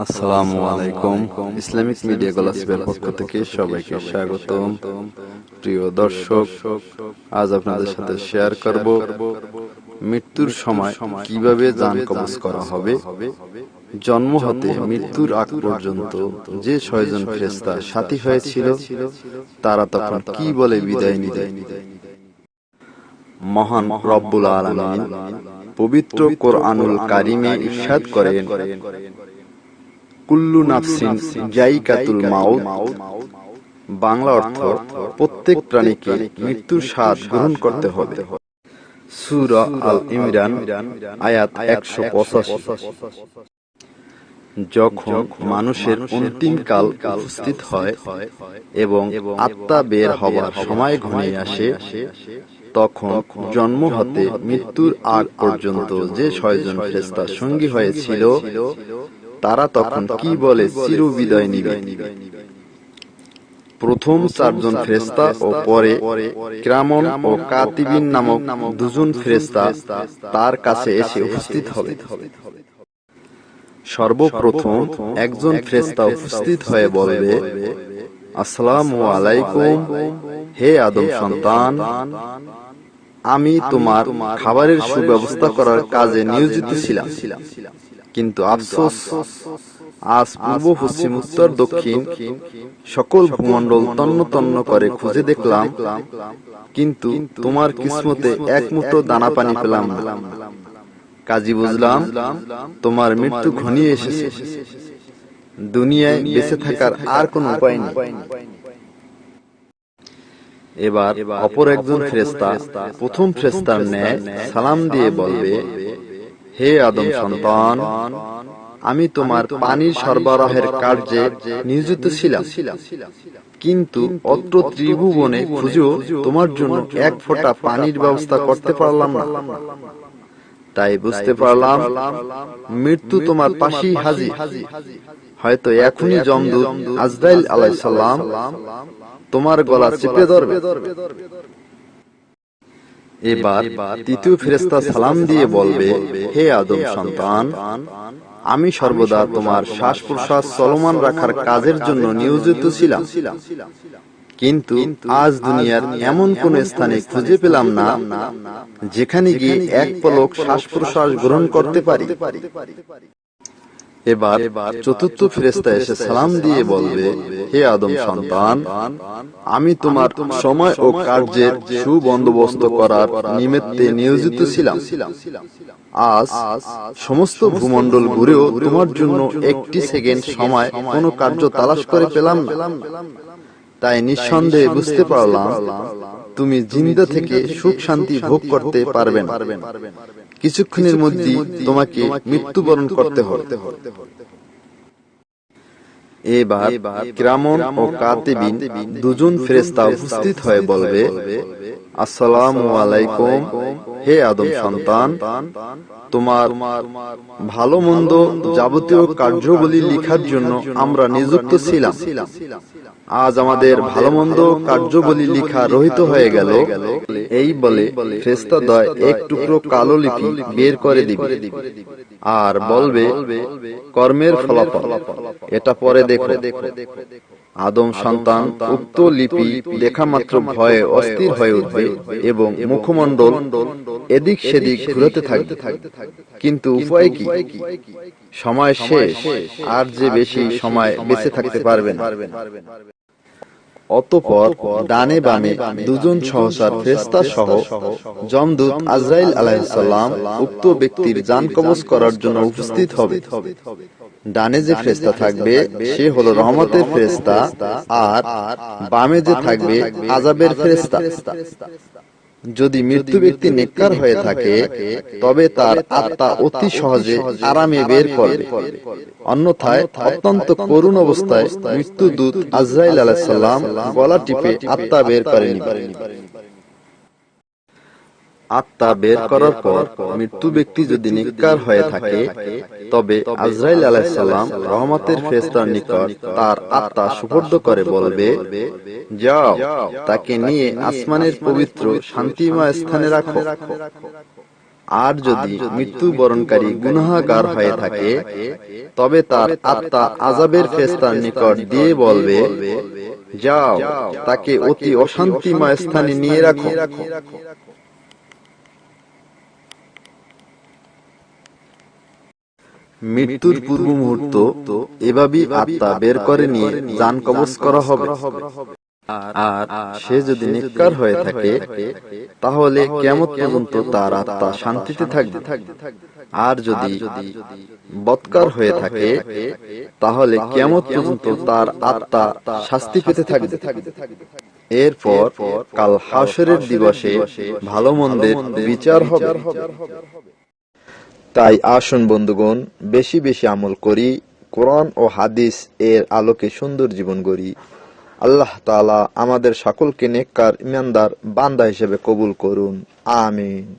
আসসালামু আলাইকুম। Islamic media গলাচিপার পক্ষ থেকে সবাইকে স্বাগতম। প্রিয় দর্শক, আজ আপনাদের সাথে শেয়ার করব মৃত্যুর সময় কিভাবে জান কবজ করা হবে। জন্ম হতে মৃত্যুর আগ পর্যন্ত যে 6 জন ফেরেশতা সাথী হয়েছিল, তারা তখন কি বলে বিদায় নিবে। মহান রব্বুল আলামিন পবিত্র কোরআনুল কারিমে ইরশাদ করেন, কুল্লু নাফসিন যায়িকাতুল মাউত। বাংলা অর্থ, প্রত্যেক প্রাণীকে মৃত্যুর স্বাদ গ্রহণ করতে হবে। সূরা আল ইমরান আয়াত 185। যখন মানুষের অন্তিম কাল উপস্থিত হয় এবং আত্মা বের হবার সময় ঘনিয়ে আসে, তখন জন্ম হতে মৃত্যুর আগ পর্যন্ত যে 6 জন ফেরেশতা সঙ্গী হয়েছিল, তারা তখন কি বলে চিরবিদায় নিবে। প্রথম 4 জন ফেরেশতা ও পরে কিরামন ও কাতিবিন নামক 2 জন ফেরেশতা তার কাছে এসে উপস্থিত হবে। সর্বপ্রথম একজন ফেরেশতা উপস্থিত হয়ে বলবে, আসসালামু আলাইকুম, হে আদম সন্তান, আমি তোমার খাবারের সুব্যবস্থা করার কাজে নিয়োজিত ছিলাম, কিন্তু আফসোস, আজ পূর্ব পশ্চিম উত্তর দক্ষিণ সকল ভূমণ্ডল তন্ন তন্ন করে খুঁজে দেখলাম, কিন্তু তোমার কিসমতে এক মুঠো দানা পানি পেলাম না। কাজী বুঝলাম তোমার মৃত্যু ঘনিয়ে এসেছে। দুনিয়ায় বেঁচে থাকার আর কোনো উপায় নেই। এবার অপর একজন ফেরেশতা প্রথম ফেরেশতার ন্যায় সালাম দিয়ে বলবে, হে আদম সন্তান, আমি তোমার পানির সরবরাহের কার্যে নিয়োজিত ছিলাম, কিন্তু অত্র ত্রিভুবনে খুঁজেও তোমার জন্য এক ফোঁটা পানির ব্যবস্থা করতে পারলাম না। তাই বুঝতে পারলাম মৃত্যু তোমার পাশেই হাজির। হয়তো এখনই যমদূত আজরাইল আলাইহিস সালাম তোমার গলা চেপে ধরবে। এবার তৃতীয় ফেরেশতা সালাম দিয়ে বলবে, হে আদম সন্তান, আমি সর্বদা তোমার শ্বাস প্রশ্বাস চলমান রাখার কাজের জন্য নিয়োজিত ছিলাম, কিন্তু আজ দুনিয়ার এমন কোন স্থানে খুঁজে পেলাম না যেখানে গিয়ে এক পলক শ্বাস প্রশ্বাস গ্রহণ করতে পারি। এবার চতুর্থ ফেরেশতা এসে সালাম দিয়ে বলবে, হে আদম সন্তান, আমি তোমার সময় ও কার্যের সুবন্দোবস্ত করার নিমিত্তে নিয়োজিত ছিলাম। আজ সমস্ত ভূমণ্ডল ঘুরেও তোমার জন্য একটি সেকেন্ড সময় কোনো কার্য তালাশ করে পেলাম না। তাই নিঃসন্দেহে বুঝতে পারলাম তুমি জিন্দা থেকে সুখ শান্তি ভোগ করতে পারবে না। কিছুক্ষণের মধ্যেই তোমাকে মৃত্যুবরণ করতে হবে। এবার কিরামন ও কাতিবিন 2 জন ফেরেশতা উপস্থিত হয়ে বলবে, আসসালামু আলাইকুম, হে আদম সন্তান, তোমার ভালো মন্দ যাবতীয় কার্যাবলী লেখার জন্য আমরা নিযুক্ত ছিলাম। আজ আমাদের ভালো মন্দ কার্যাবলী লেখা রহিত হয়ে গেল। এই বলে ফেরেশতাদ্বয় এক টুকরো কালো লিপি বের করে দিবে আর বলবে, কর্মের ফলাফল, এটা পরে দেখো। আদম সন্তান উক্ত লিপি দেখা মাত্র ভয়ে অস্থির হয়ে উঠবে এবং মুখমণ্ডল এদিক সেদিক ঘুরতে থাকবে। কিন্তু উপায় কি? সময় শেষ, আর যে বেশি সময় বেঁচে থাকতে পারবে না। অতঃপর ডানে বামে 2 জন সহচর ফেরেশতা সহ যমদূত আজরাইল আলাইহিস সালাম উক্ত ব্যক্তির জান কবজ করার জন্য উপস্থিত হবে। ডানে যে ফেরেশতা থাকবে সে হলো রহমতের ফেরেশতা, আর বামে যে থাকবে আযাবের ফেরেশতা। যদি মৃত্যু ব্যক্তি নেককার হয়ে থাকে, তবে তার আত্মা অতি সহজে আরামে বের করবে। অন্যথায় অত্যন্ত করুণ অবস্থায় মৃত্যুদূত আজরাইল আলাইহিস সালাম গলা টিপে আত্মা বের করে নেবে। আত্মা বের করার পর মৃত্যু ব্যক্তি যদি নেককার হয়ে থাকে, তবে আজরাইল আলাইহিস সালাম রহমতের ফেরেশতার নিকট তার আত্মা সুপর্দ করে বলবে, যাও, তাকে নিয়ে আসমানের পবিত্র শান্তিময় স্থানে রাখো। আর যদি মৃত্যুবরণকারী গুনাহগার হয়ে থাকে, তবে তার আত্মা আযাবের ফেরেশতার নিকট দিয়ে বলবে, যাও, তাকে অতি অশান্তিময় স্থানে নিয়ে রাখো। মৃত্যুর পূর্ব মুহূর্ত এভাবেই আত্মা বের করে নিয়ে জান কবজ করা হবে। আর সে যদি নেককার হয়ে থাকে, তাহলে কিয়ামত পর্যন্ত তার আত্মা শান্তিতে থাকবে। আর যদি বদকার হয়ে থাকে, তাহলে কিয়ামত পর্যন্ত তার আত্মা শাস্তি পেতে থাকবে। এরপর কাল হাশরের দিবসে ভালো মন্দের বিচার হবে। তাই আসুন বন্ধুগণ, বেশি বেশি আমল করি, কোরআন ও হাদিস এর আলোকে সুন্দর জীবন গড়ি। আল্লাহ তাআলা আমাদের সকলকে নেককার ইমানদার বান্দা হিসেবে কবুল করুন। আমিন।